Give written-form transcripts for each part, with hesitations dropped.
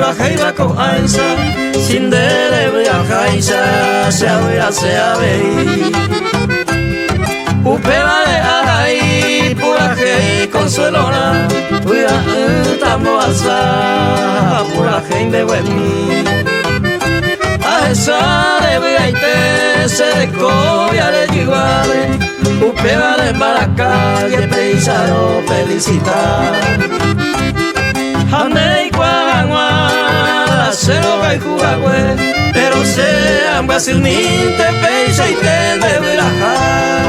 pura jaiba con aisa, sin dere a jaisa, se a vei. Upeba de ahí, pura jei consuelona, pura tamo alza, pura jei de huemi. A esa de veinte se descobia de iguales, upeba de Maracá, que peisaro felicitar. Ande y cuagua, se lo va y jugagüe, pero se ambas se unite, peisa y te debe rajar.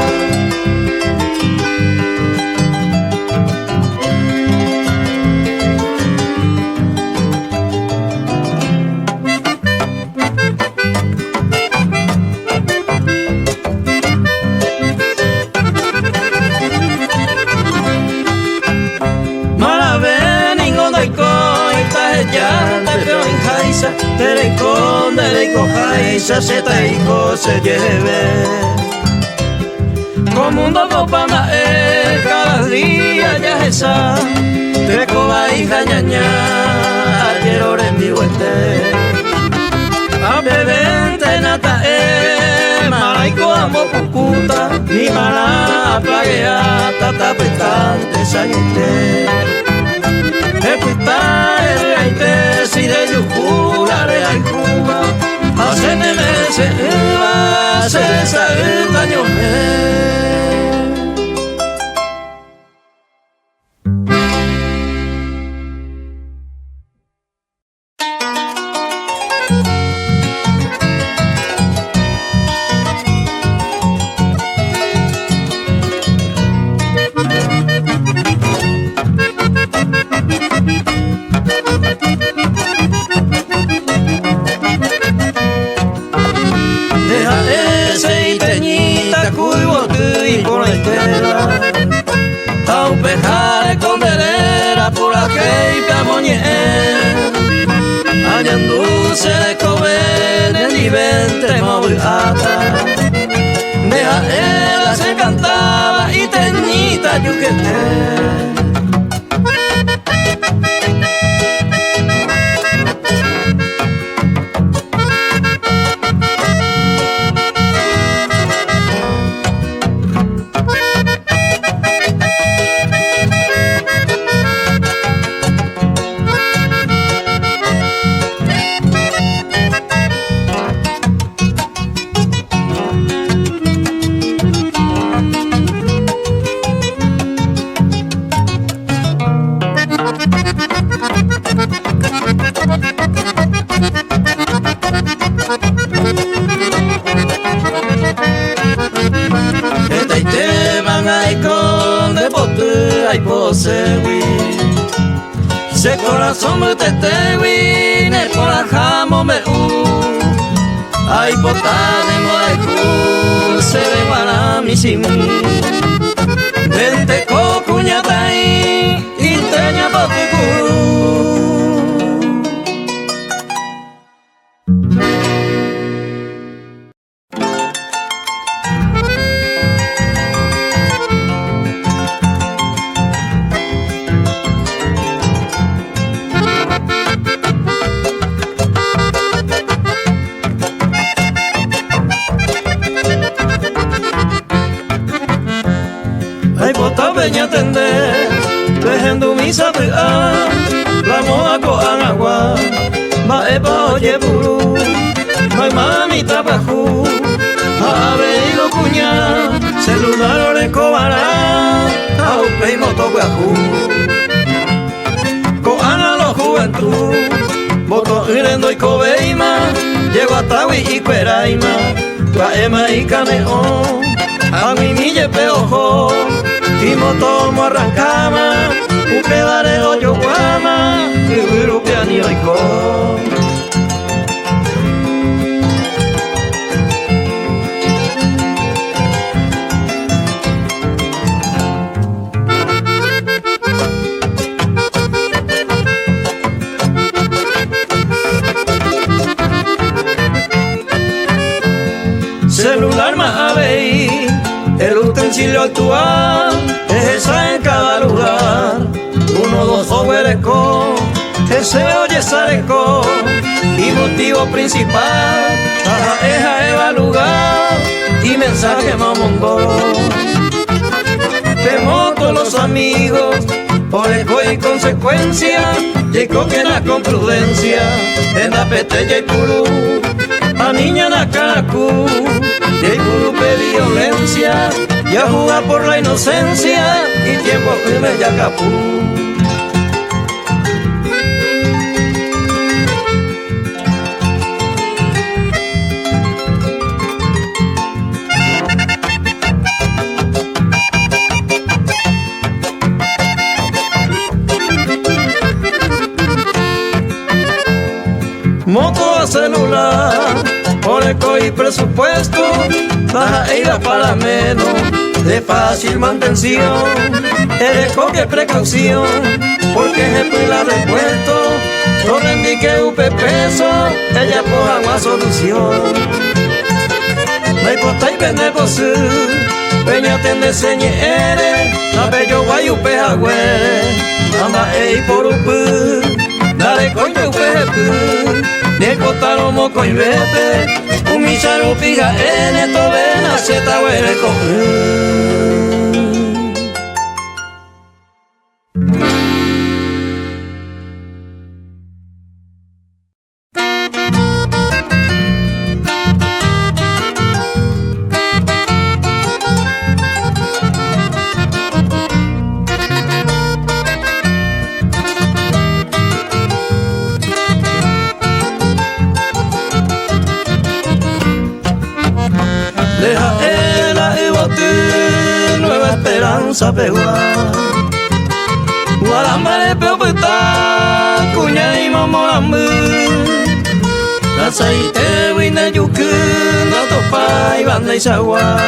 Derecho jaisa se taico se lleve como un domo para cada día ya esa te coba hija ñaña ayer ore en mi huete a bebente nata maraico amo puputa mi mala plaguea tata petante sañete el gaite si de yucura de Cuba hace meses va se el daño se de comer el ventre móvil ata deja ella se cantaba y teñita yuquete se corazón me tetewi ne por ajamo me ay potane moeku se ve para mi simi vente cocuñata y teña botuku. Atender, dejando mi sabia, la moa con agua, maepa oye buru, mai mamita bajú, abrigo cuña, celular de cobara, aupe y moto guajú, coana lo juventud, moto irendo y cobeima, llego a Tawi y Cueraima, Guaema y Caneón, a mi mille peojo. Y motomo arrancama, un pedare hoyo guama, y grupian y oico. Celular más el utensilio actual es esa en cada lugar. Uno, dos, obereco, ese oye yesareco y motivo principal es Eva lugar y mensaje mamongo. Temo todos los amigos por eco y consecuencia, llegó que na con prudencia en la petella y puru a niña na caracu y puru pedí violencia y a jugar por la inocencia y tiempo firme ya capú. Moto a celular, por eco y presupuesto, baja e ir para menos, de fácil mantención. El eco que precaución, porque ejemplo y la repuesto, no rendí que upe peso, ella coja una solución. No importa y vende posú, peña tende señe ere, la bello guay upe jagüere, amba e por upu. Dale coño pepe, ne cotaro moco y bebe, un micharo piga en tovena se ta huele con. Deja el ibote, nueva esperanza peguar. Guaramba de peopeta, cuña y momorambu. La aceite, wina yuku, la topa y banda y sagua.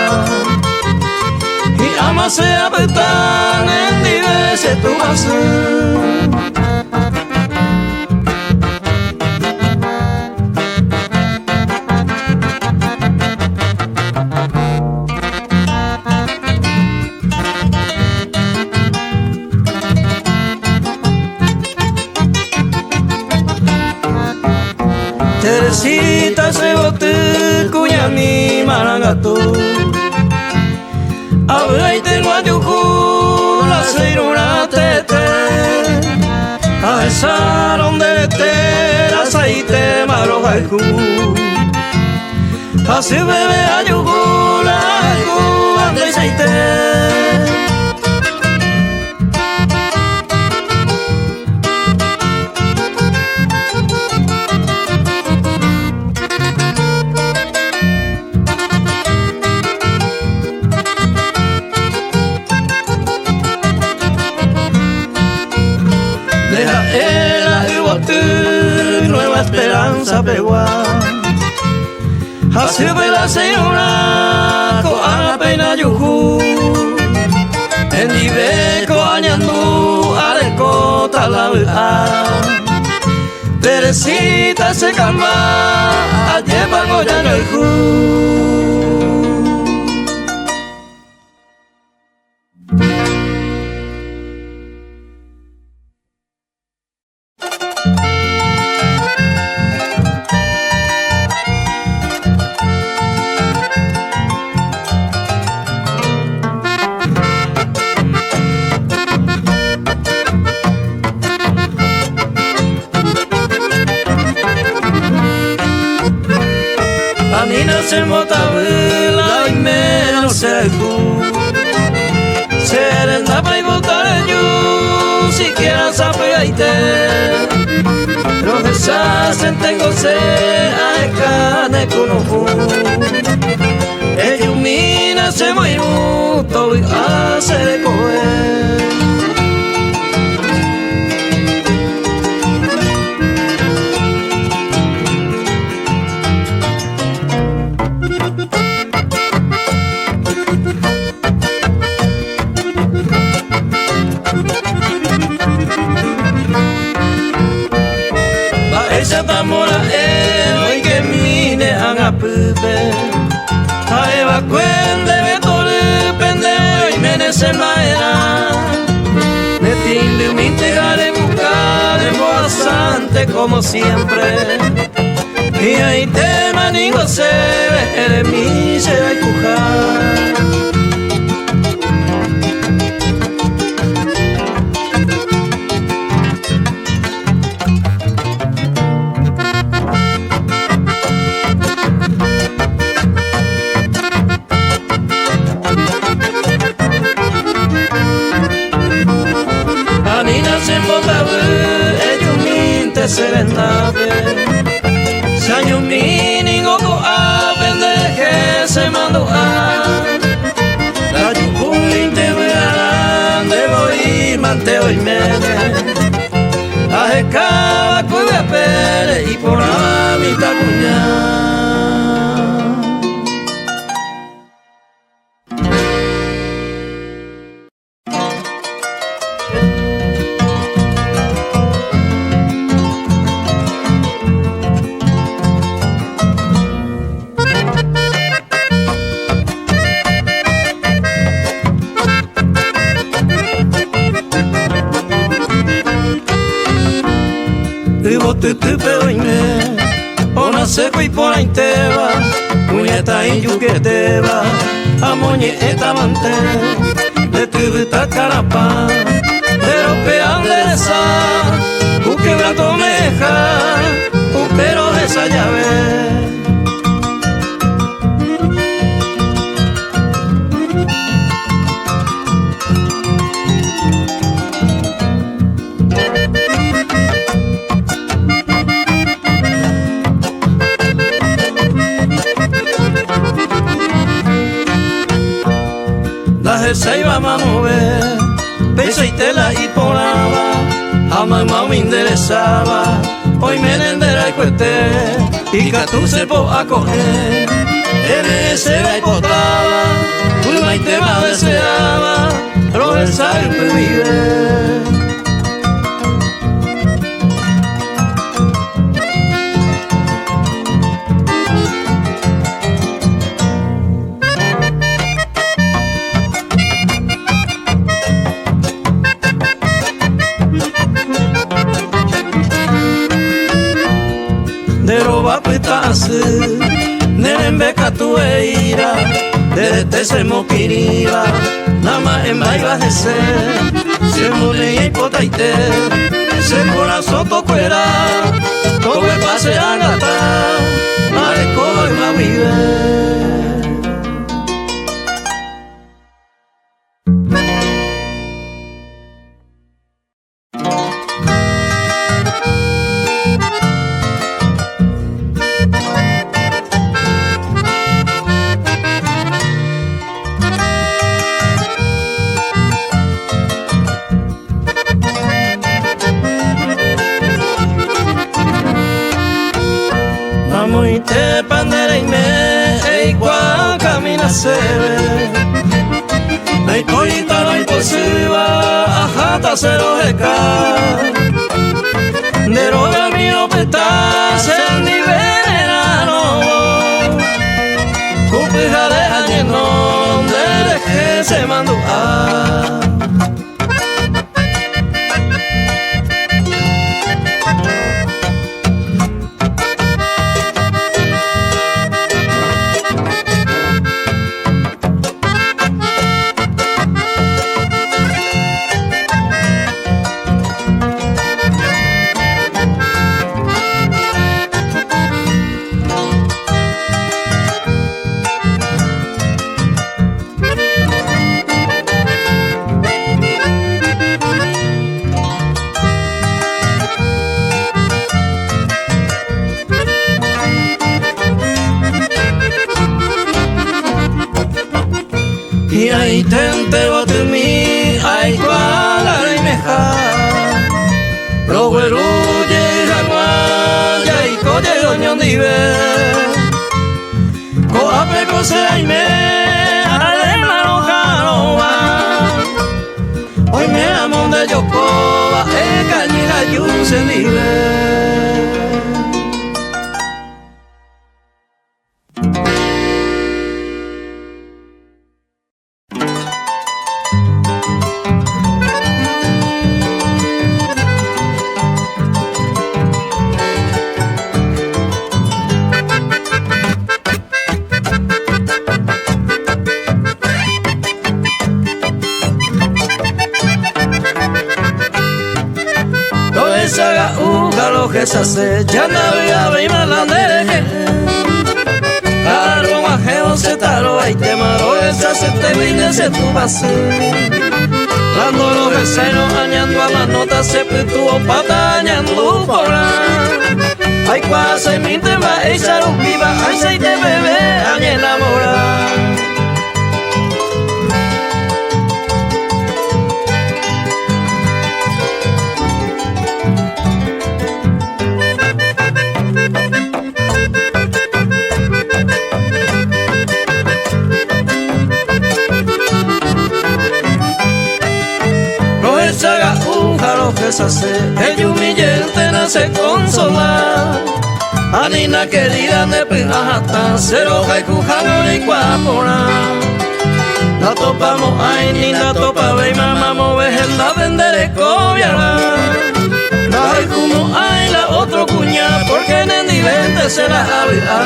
Y ama se apetan en diverse tu vaso. Teresita se bote cuña mi maragato. Ahora y tengo a yuju la seiruna tete. A esa donde te la aceite malo haiku. Así bebe a yuju la haiku ande aceite. Nueva esperanza peguar. Así ve la señora con la pena yuju. En dibeco añandu areco talabua. Teresita se calma, ayer pago ya no el ju. Se motabela y menos se ju. Serenda pa y botar yo siquiera sabe aite. Los deshacen tengo se a cane con ojo. Ella mina se moiruto y hace de coger. Esa tamora y que mine a pupe. A Eva cuende vetore pende y menece maera. De tinde un integare buscar en boasante verte como siempre. Y ahí te manigo se ve, eres mi se va a empujar. Se vendabe Saño mini gogo a pendeje se mandó a la yujuin te vean de voy manteo y mene a escaba cuya pere y por la mitad cuña. Ona seco y por ahí te va, puñeta y yuguete va, amoñe eta mante, de tu vista carapa, pero pean de esa, quebrato meja, pero esa llave. Se iba a mover, peso y tela y polaba, a mamá me interesaba, hoy me endera y cueste, y que tú se po a coger, se va y potaba, una y te va deseaba, pero el sabe vive. Nerembeca tu eira, desde se moquiriba, nama en baiba de ser, se mole y potaite, se corazón tocuera, todo me pase a gata, mareco y ma vive. Se ve, no hay colita, no hay posiba, ajata se lo deca, de roga mío peta, se ni veneno, cupija de año donde dejé se mandó a. Y ahí tente bote mi, ay cuala y meja, lo güeruye jaguaya y coye doña dive, coape cose ay me, alema no janoa, hoy me amon de yocoba, cañera y se dive. saga lo que se hace, ya navega y malandere. Caro majeo se taro y te maro, esa se te brinde se tu base. Dando los vecinos añando a las notas se petuvo patañando por la. Ay, cuase mi tema, esa luz viva, ay, se te bebe, ay, enamorar. Lo que se hace, el humillante nace consolar. Anina querida ne pijata, cero jaicujano y cuapora. La topamos ay ni la topa ve mamamo vejenda vendere coviara. La hay como ay la otro cuña, porque en el nivel se la abrirá.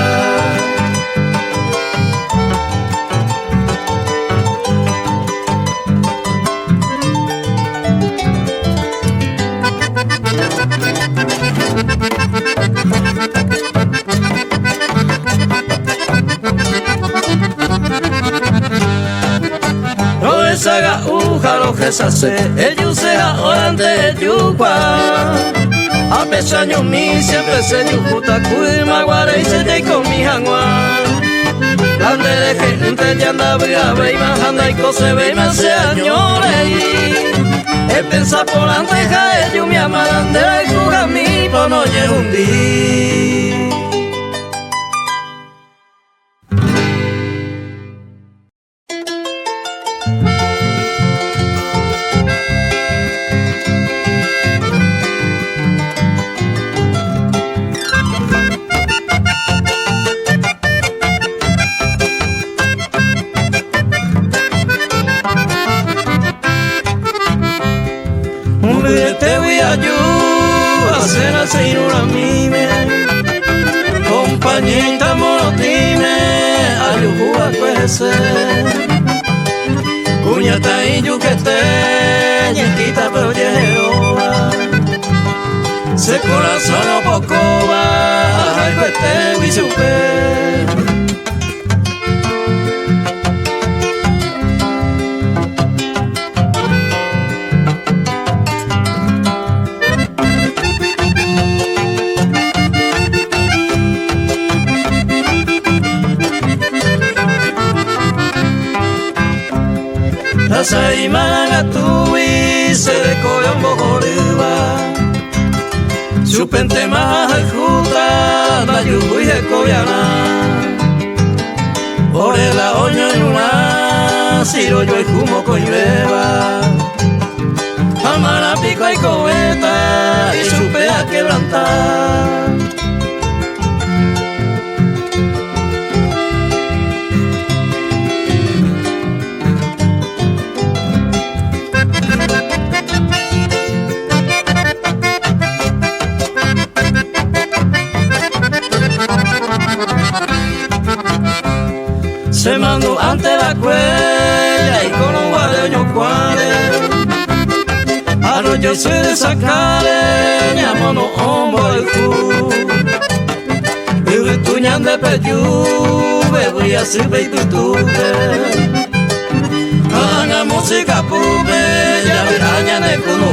Saga lo que se hace, ellos se orante el yupa. A pesaño mi siempre se yujuta cuima guare y se te con mi jangua. Grande de gente ya anda brava y bajanda y cose ve y me hace añores. Él pensa por anteja ellos mi amarandera y juga mi pono y un día. Te voy a ayudar a hacer así una mime, compañita monotime, ayuda a crecer. Cuñata y yo que esté, ñequita pero lleroba, se corazón no poco va, ay que te vi super. Sa imana tuwi se de coyambo joriba su pente más juta la yuhui de coyana por la oño en una siro yo y humo con llueva amara pico y coheta y supe a quebrantar. Se mandó ante la cuella y con un guareño cuare. Arroyo se de sacare, ñamono hombo el cu. Y retuñan de peyú, bebría sirve y tutube. Haga música pube, ya viraña de cuno.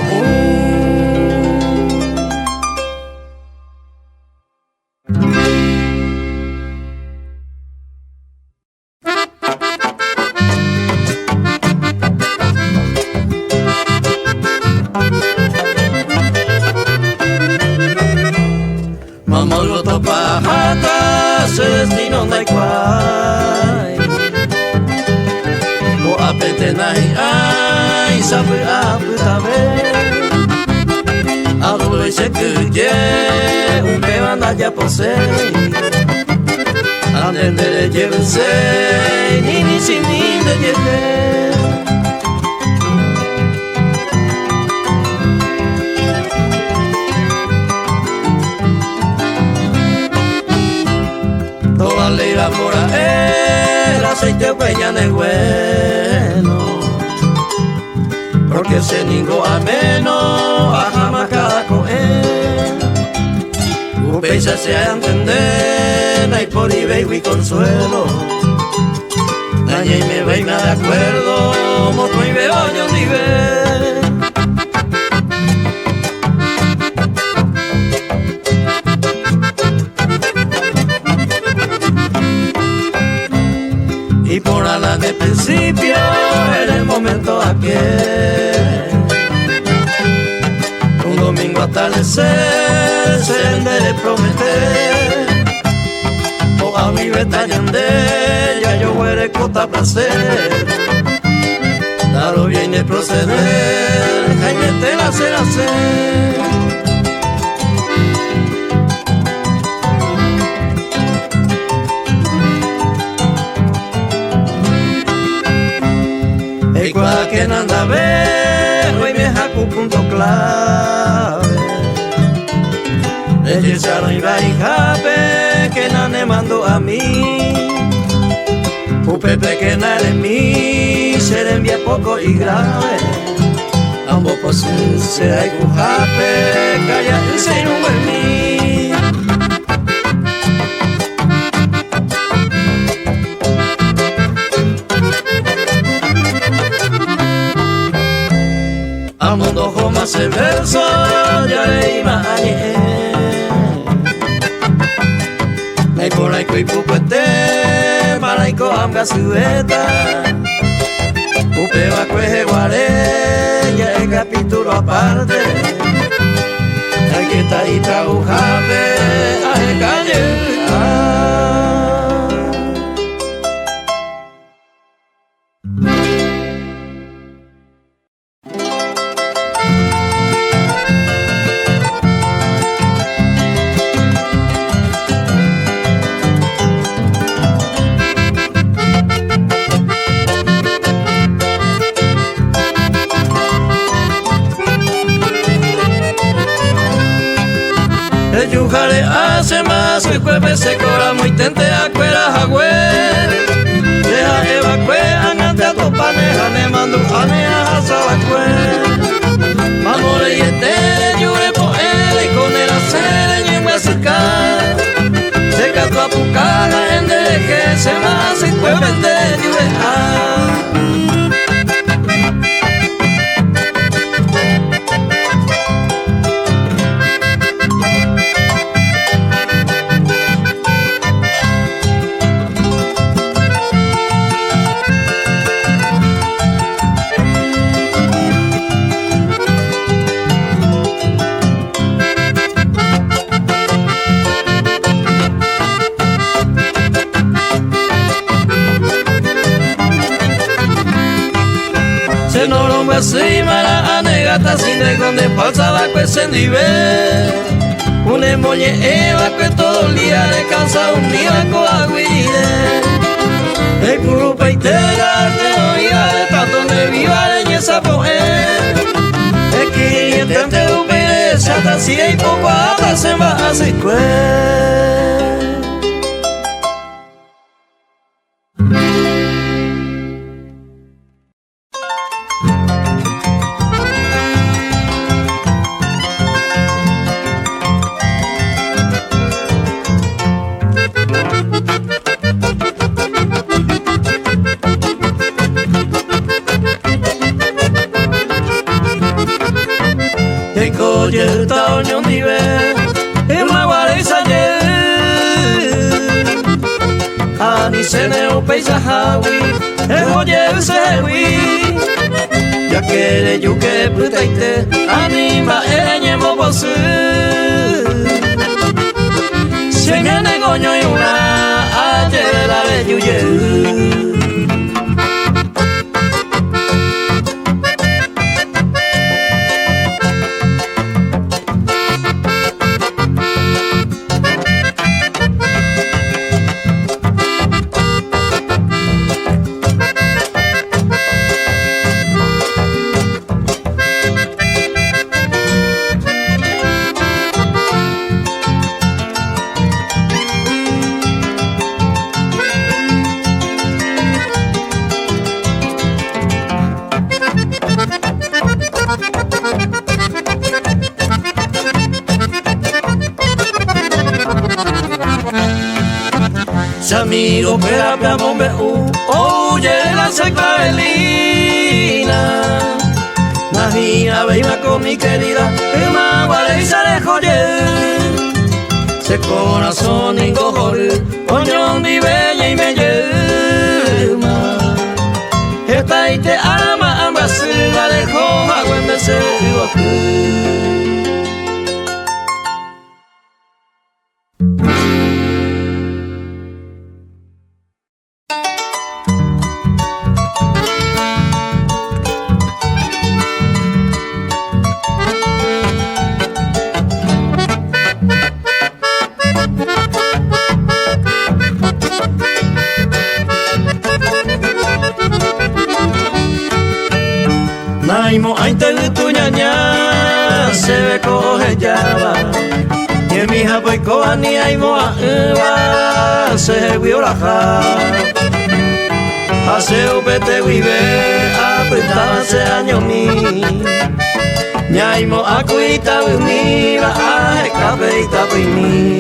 Mamolo topa jata se destino de cuay. Mo apete nahi ay sabe aputa ve. Adoble se cuye un que banda ya posee. Andende de llevarse ni sin ni de llevar. La mora el aceite peña de bueno, porque se ningo a menos a jamás cada coger. se sea entender, hay por y consuelo. Daña y me veina de acuerdo, moto y veo yo ni ve. Y por ala de principio, en el momento aquel, un domingo atardecer, se de prometer, o a mi betallande, ya yo huele cota placer, dalo bien de proceder, Jaime te la hacer hacer. Y cualquier anda a ver, hoy me jaco punto clave. Le echaron y va y jape, que no me mandó a mí. Pepe que no es mí, se le envía poco y grave. Ambos posibles será y jape, calla y se no en mí. Al mundo jamás el verso, ya le iba a Nay por ahí y pupuete, maraico anga sueta. Upe va cueje guare, ya el capítulo aparte. Aquí está y trabujame, a el calle. El yujare hace más que cueve se cora muy tente a cuera jagüe. Deja evacue anante a topaneja ne mandu ane a hasabacue. Mamore y este yure po él y con el hacer y me acercar. Se cató a pucara en de que se más y cueve de yure a. Se no lo me así mala anegata sin de donde pasaba que se nivel. Un emoñe eva que todo el día le causa un nivel con aguide. El puro peitera te oiga de tanto de viva en esa poder. El que intente un pereza hasta si hay poco hasta se va a hacer Oye, ta oño nive, en la guareza ani se ne o peisajawi, oye se wi, ya que le yuke brutaite, anima eñemo bosu, si en el negoño y una, ayer la de yuye. amigo perapia bombe oye la seclaelina. Najina veima con mi querida, ema vale y sale joye. Se corazón y cojol, oñón mi bella y me llama. Esta y te ama, ambas la dejó a cuando se iba aquí. Naimo ainte tu ñaña se ve coge llava y en mi japo y coani aimo a se viola hace upete vive apretaba ese año mi ñaimo a cuita mi va a escapeita por mí.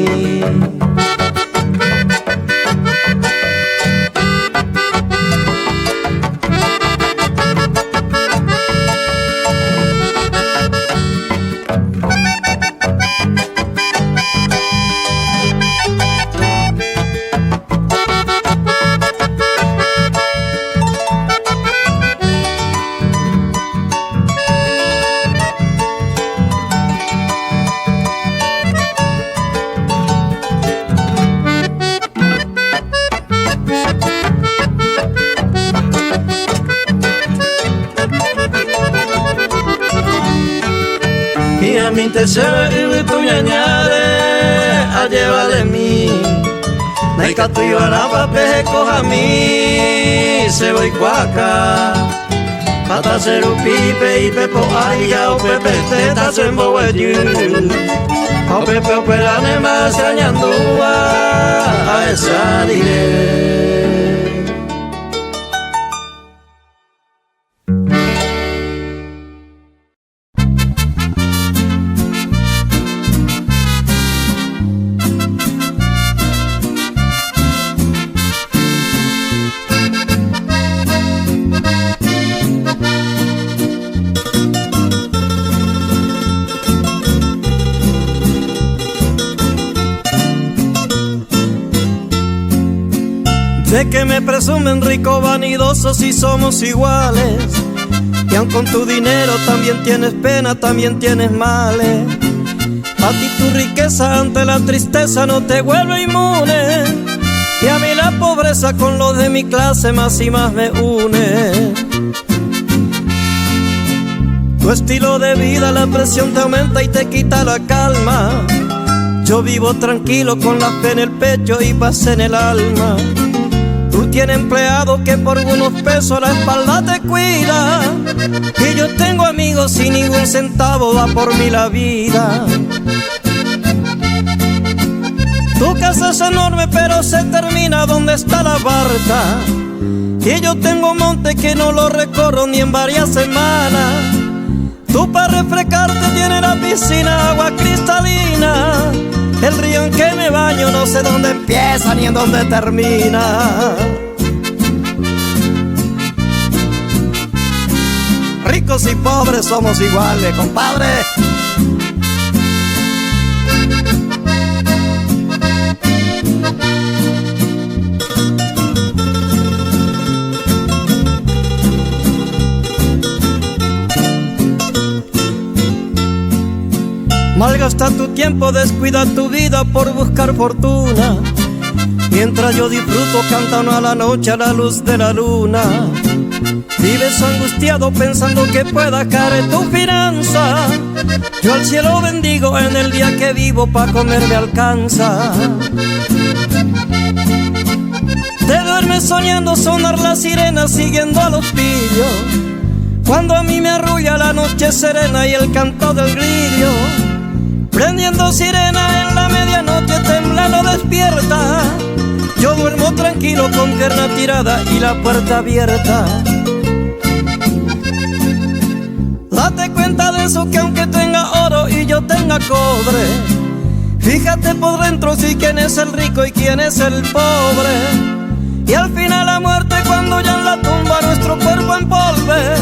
Te se ve tu ñañare a llevarle mí. Naika tu iba na papeje coja mí se voy cuaca. Hasta ser un pipe y pepo ya o pepe te ta se mbowe yu. O pepe operane más añando a esa dire. De que me presumen rico, vanidosos y somos iguales. Y aun con tu dinero también tienes pena, también tienes males. A ti tu riqueza ante la tristeza no te vuelve inmune. Y a mí la pobreza con los de mi clase más y más me une. Tu estilo de vida, la presión te aumenta y te quita la calma. Yo vivo tranquilo con la fe en el pecho y paz en el alma. Tú tienes empleado que por unos pesos la espalda te cuida. Y yo tengo amigos sin ningún centavo, va por mí la vida. Tu casa es enorme pero se termina donde está la barca. Y yo tengo monte que no lo recorro ni en varias semanas. Tú para refrescarte tienes la piscina, agua cristalina. El río en que me baño no sé dónde empieza ni en dónde termina. Ricos y pobres somos iguales, compadre. Malgasta tu tiempo, descuida tu vida por buscar fortuna. Mientras yo disfruto cantando a la noche a la luz de la luna. Vives angustiado pensando que pueda caer tu finanza. Yo al cielo bendigo en el día que vivo, pa' comer me alcanza. Te duermes soñando sonar la sirena siguiendo a los pillos. Cuando a mí me arrulla la noche serena y el canto del grillo. Prendiendo sirena en la medianoche temblando despierta. Yo duermo tranquilo con pierna tirada y la puerta abierta. Date cuenta de eso, que aunque tenga oro y yo tenga cobre, Fíjate por dentro si quién es el rico y quién es el pobre. Y al final la muerte, cuando ya en la tumba nuestro cuerpo empolve,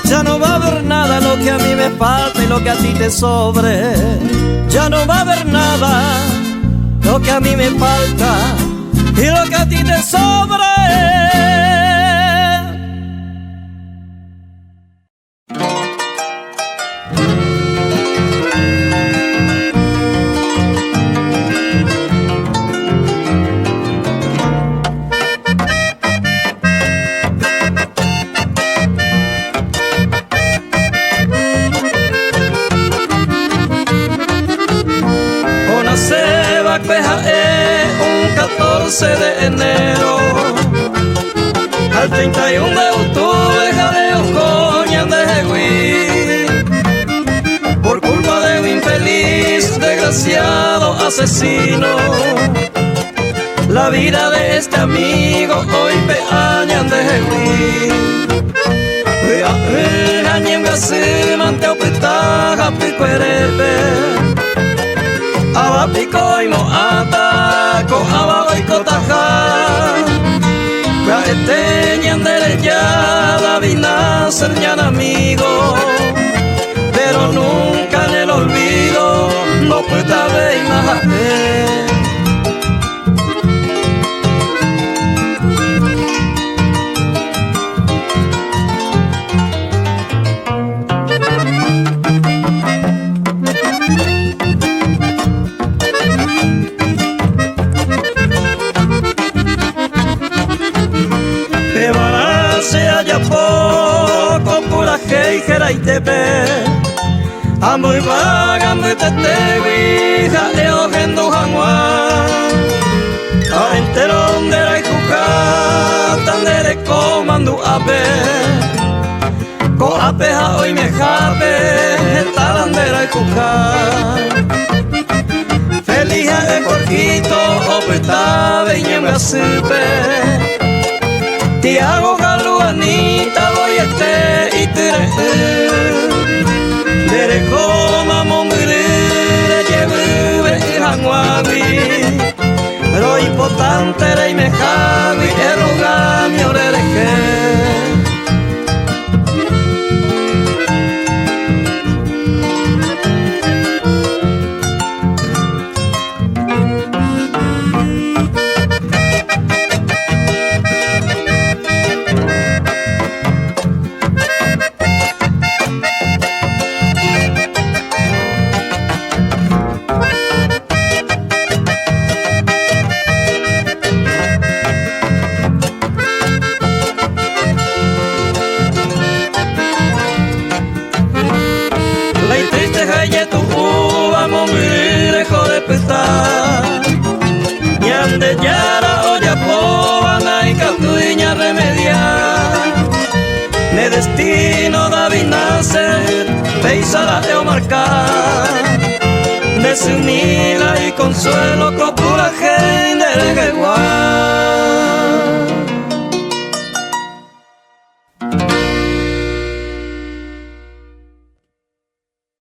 ya no va a haber nada lo que a mí me falta y lo que a ti te sobre. Ya no va a haber nada lo que a mí me falta y lo que a ti te sobre. Un 14 de enero al 31 de octubre jaleo coñan de Jehuí por culpa de un infeliz desgraciado asesino. La vida de este amigo hoy peañan de Jehuí. Añen gasi manteo pitaja picuerepe Aba pico y moata, aba y cotaja. Gaeteñan derechada, vina ser ñan amigo. Pero nunca en el olvido, no puede haber más. Amoy vaga muy tetewi jaleo gendo hangwa aventerón de la juca tandere comando ape ko apeja hoy me jape talandera juca feliz de corquito opeta veña supe te hago galuanita voy y te Dere coma mombire lleve hangwabi lo importante era y me javi eroga mi oreje. Ñande yara olla pobana y calduiña remediar. Me destino David nacer, peisa la marcar. Desunila y consuelo